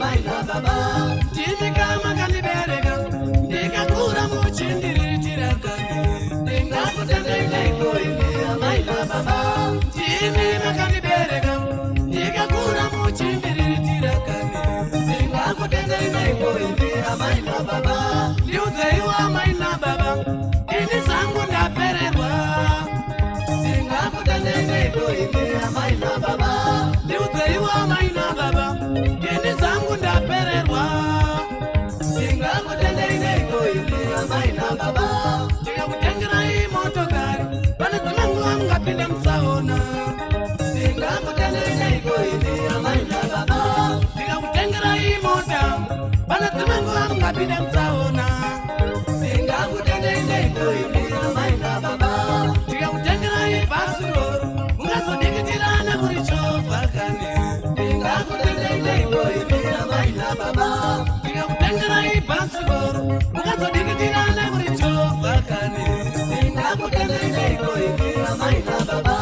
amai na baba. Timi kama kanibereka, ndikakura muchindiritira kani. Ndingakutenda inaiko ine amai na baba. Timi makanibereka, ndikakura muchindiritira kani. Ndingakutenda inaiko ine amai na baba. Ndiudzeiwa amai na baba, ini zangu ndapererwa. Ndingakutenda inaiko ine amai na baba. Ndiudzeiwa amai na baba, ini zangu ndapererwa. Ndingakutenda inaiko ine amai na baba. Ndikakutengera hii motokari, pane dzimangu amungapinda mutsaona. Ndingakutenda inaiko ine amai na baba. Ndikakutengera hii mota, pane dzimangu amungapinda mutsaona. Ndingakutenda inaiko ine amai na baba. Ndikakutengera hii bhasikoro, ungazodikitirana kuri chovha kani. Ndingakutenda inaiko ine amai na baba. Ndikakutengera hii bhasikoro, ungazodikitirana kuri chovha kani. Ndingakutenda inaiko ine amai na baba.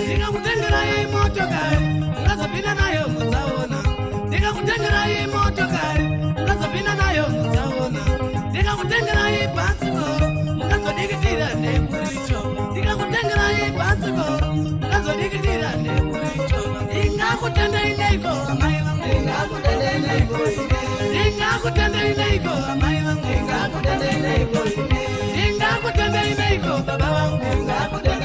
Ndikakutengera hii motokari, ungazopinda nayo mutsaona. Ndikakutengera hii motokari, ungazopinda nayo mutsaona. Ndikakutengera hii bhasikoro, ungazodikitira nekuricho. Ndikakutengera hii bhasikoro, ungazodikitira nekuricho. Ndingakutenda inaiko amai vangu. Ndingakutenda inaiko ine. Ndingakutenda inaiko amai vangu. Ndingakutenda inaiko ine. Ndingakutenda inaiko baba vangu. Ndingakutenda